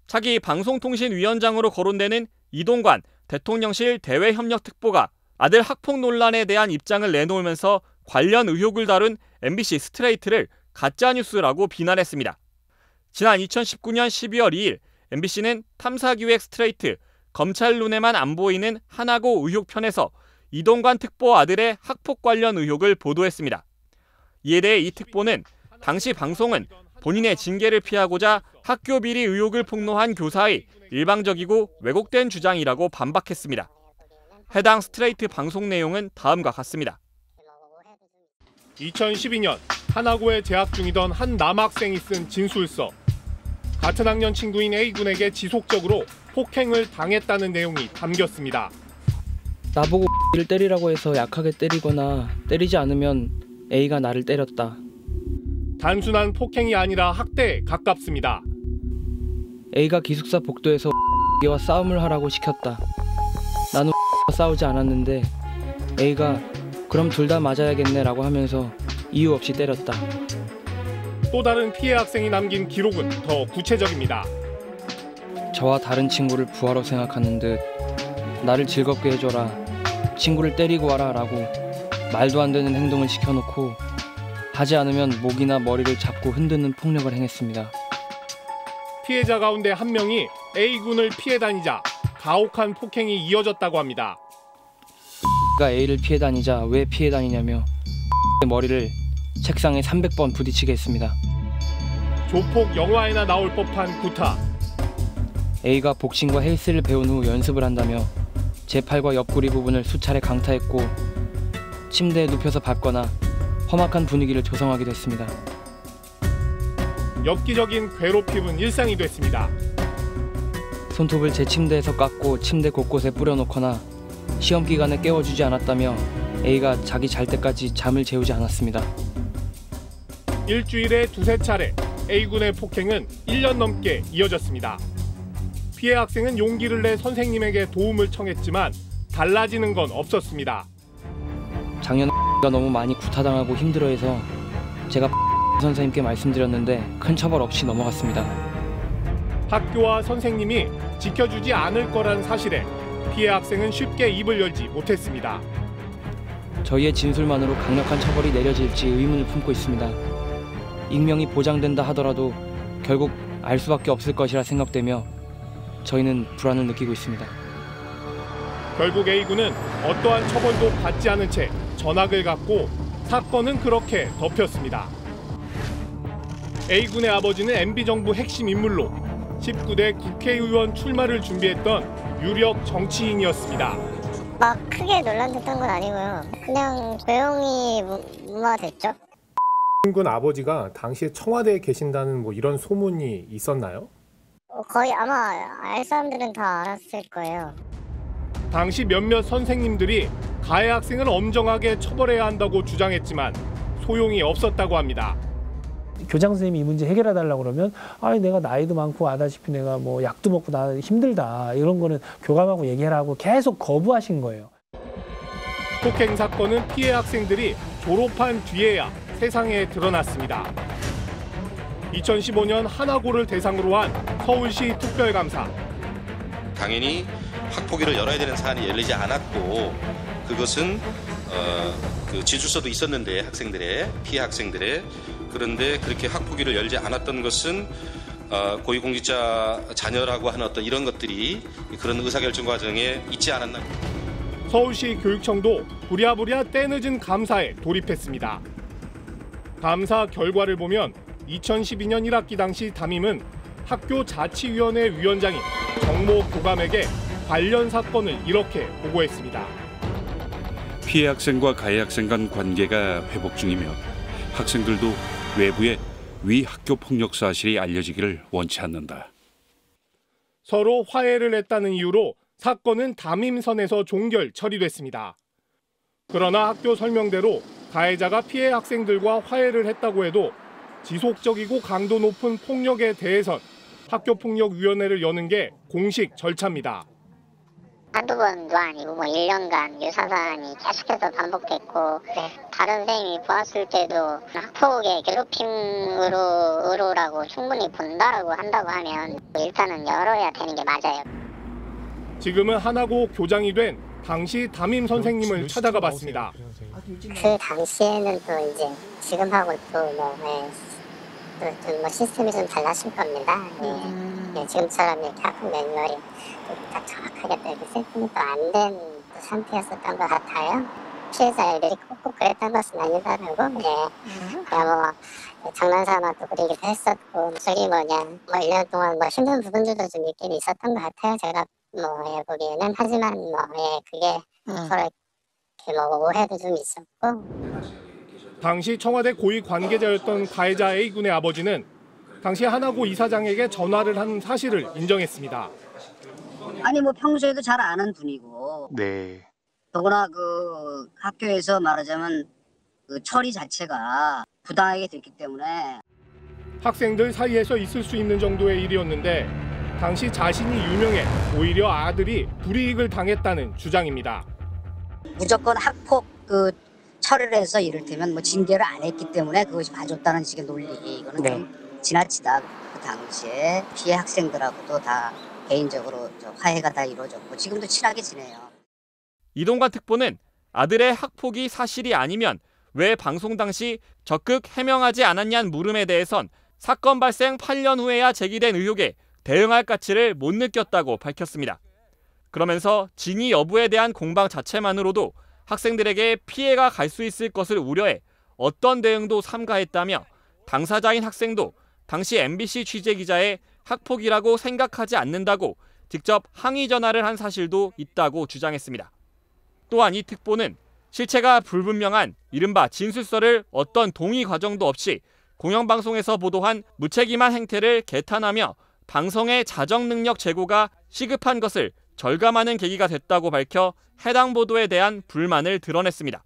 차기 방송통신위원장으로 거론되는 이동관 대통령실 대외협력특보가 아들 학폭 논란에 대한 입장을 내놓으면서 관련 의혹을 다룬 MBC 스트레이트를 가짜뉴스라고 비난했습니다. 지난 2019년 12월 2일 MBC는 탐사기획 스트레이트, 검찰 눈에만 안 보이는 하나고 의혹편에서 이동관 특보 아들의 학폭 관련 의혹을 보도했습니다. 이에 대해 이 특보는 당시 방송은 본인의 징계를 피하고자 학교 비리 의혹을 폭로한 교사의 일방적이고 왜곡된 주장이라고 반박했습니다. 해당 스트레이트 방송 내용은 다음과 같습니다. 2012년 하나고에 재학 중이던 한 남학생이 쓴 진술서. 같은 학년 친구인 A군에게 지속적으로 폭행을 당했다는 내용이 담겼습니다. 나보고 X를 때리라고 해서 약하게 때리거나 때리지 않으면 A가 나를 때렸다. 단순한 폭행이 아니라 학대에 가깝습니다. A가 기숙사 복도에서 X와 싸움을 하라고 시켰다. 나는 X와 싸우지 않았는데 A가 그럼 둘 다 맞아야겠네 라고 하면서 이유 없이 때렸다. 또 다른 피해 학생이 남긴 기록은 더 구체적입니다. 저와 다른 친구를 부하로 생각하는 듯 나를 즐겁게 해줘라, 친구를 때리고 와라 라고 말도 안 되는 행동을 시켜놓고 하지 않으면 목이나 머리를 잡고 흔드는 폭력을 행했습니다. 피해자 가운데 한 명이 A군을 피해 다니자 가혹한 폭행이 이어졌다고 합니다. X가 A를 피해 다니자 왜 피해 다니냐며 머리를 책상에 300번 부딪히게 했습니다. 조폭 영화에나 나올 법한 구타. A가 복싱과 헬스를 배운 후 연습을 한다며 제 팔과 옆구리 부분을 수차례 강타했고 침대에 눕혀서 밟거나 험악한 분위기를 조성하기도 했습니다. 엽기적인 괴롭힘은 일상이 됐습니다. 손톱을 제 침대에서 깎고 침대 곳곳에 뿌려놓거나 시험 기간에 깨워주지 않았다며 A가 자기 잘 때까지 잠을 재우지 않았습니다. 일주일에 두세 차례 A군의 폭행은 1년 넘게 이어졌습니다. 피해 학생은 용기를 내 선생님에게 도움을 청했지만 달라지는 건 없었습니다. 작년 X가 너무 많이 구타당하고 힘들어해서 제가 선생님께 말씀드렸는데 큰 처벌 없이 넘어갔습니다. 학교와 선생님이 지켜주지 않을 거란 사실에 피해 학생은 쉽게 입을 열지 못했습니다. 저희의 진술만으로 강력한 처벌이 내려질지 의문을 품고 있습니다. 익명이 보장된다 하더라도 결국 알 수밖에 없을 것이라 생각되며 저희는 불안을 느끼고 있습니다. 결국 A군은 어떠한 처벌도 받지 않은 채 전학을 갔고 사건은 그렇게 덮였습니다. A군의 아버지는 MB정부 핵심 인물로 19대 국회의원 출마를 준비했던 유력 정치인이었습니다. 막 크게 논란됐던 건 아니고요. 그냥 조용히 무마됐죠. 군 아버지가 당시에 청와대에 계신다는 뭐 이런 소문이 있었나요? 거의 아마 알 사람들은 다 알았을 거예요. 당시 몇몇 선생님들이 가해 학생을 엄정하게 처벌해야 한다고 주장했지만 소용이 없었다고 합니다. 교장 선생님이 이 문제 해결해달라고 그러면 내가 나이도 많고 아다시피 내가 뭐 약도 먹고 나 힘들다 이런 거는 교감하고 얘기하라고 계속 거부하신 거예요. 폭행 사건은 피해 학생들이 졸업한 뒤에야 세상에 드러났습니다. 2015년 하나고를 대상으로 한 서울시 특별감사. 당연히 학폭위를 열어야 되는 사안이 열리지 않았고 그것은 그 진술서도 있었는데 피해 학생들의 그런데 그렇게 학폭위를 열지 않았던 것은 고위공직자 자녀라고 하는 어떤 이런 것들이 그런 의사결정 과정에 있지 않았나. 서울시 교육청도 부랴부랴 때늦은 감사에 돌입했습니다. 감사 결과를 보면 2012년 1학기 당시 담임은 학교 자치위원회 위원장인 정모 교감에게 관련 사건을 이렇게 보고했습니다. 피해 학생과 가해 학생 간 관계가 회복 중이며 학생들도 외부에 위 학교 폭력 사실이 알려지기를 원치 않는다. 서로 화해를 했다는 이유로 사건은 담임선에서 종결 처리됐습니다. 그러나 학교 설명대로 가해자가 피해 학생들과 화해를 했다고 해도 지속적이고 강도 높은 폭력에 대해선 학교폭력위원회를 여는 게 공식 절차입니다. 한두 번도 아니고 뭐 1년간 유사사안이 계속해서 반복됐고 다른 선생님이 보았을 때도 학폭의 괴롭힘으로라고 충분히 본다라고 한다고 하면 일단은 열어야 되는 게 맞아요. 지금은 하나고 교장이 된 당시 담임 선생님을 찾아가 봤습니다. 그 당시에는 또 이제 지금하고 또 뭐 시스템이 좀 달라질 겁니다. 지금처럼 이렇게 학폭 매뉴얼이 딱 정확하게 또 이렇게 세팅이 또 안 된 상태였었던 것 같아요. 피해자들이 꼭 그랬던 것은 아니다라고 그냥 뭐 장난삼아 또 그러기도 했었고 저기 뭐 1년 동안 뭐 힘든 부분들도 좀 있긴 있었던 것 같아요. 제가 보기에는 하지만 그게 서로 이렇게 오해도 좀 있었고. 당시 청와대 고위 관계자였던 가해자 A군의 아버지는 당시 하나고 이사장에게 전화를 한 사실을 인정했습니다. 아니 뭐 평소에도 잘 아는 분이고 더구나 그 학교에서 말하자면 그 처리 자체가 부당하게 됐기 때문에 학생들 사이에서 있을 수 있는 정도의 일이었는데 당시 자신이 유명해 오히려 아들이 불이익을 당했다는 주장입니다. 무조건 학폭 처리를 해서 이를테면 뭐 징계를 안 했기 때문에 그것이 봐줬다는 식의 논리 이거는 좀 지나치다. 그 당시에 피해 학생들하고도 다 개인적으로 화해가 다 이루어졌고 지금도 친하게 지내요. 이동관 특보는 아들의 학폭이 사실이 아니면 왜 방송 당시 적극 해명하지 않았냐는 물음에 대해선 사건 발생 8년 후에야 제기된 의혹에 대응할 가치를 못 느꼈다고 밝혔습니다. 그러면서 진위 여부에 대한 공방 자체만으로도 학생들에게 피해가 갈 수 있을 것을 우려해 어떤 대응도 삼가했다며 당사자인 학생도 당시 MBC 취재기자의 학폭이라고 생각하지 않는다고 직접 항의 전화를 한 사실도 있다고 주장했습니다. 또한 이 특보는 실체가 불분명한 이른바 진술서를 어떤 동의 과정도 없이 공영방송에서 보도한 무책임한 행태를 개탄하며 방송의 자정 능력 제고가 시급한 것을 절감하는 계기가 됐다고 밝혀 해당 보도에 대한 불만을 드러냈습니다.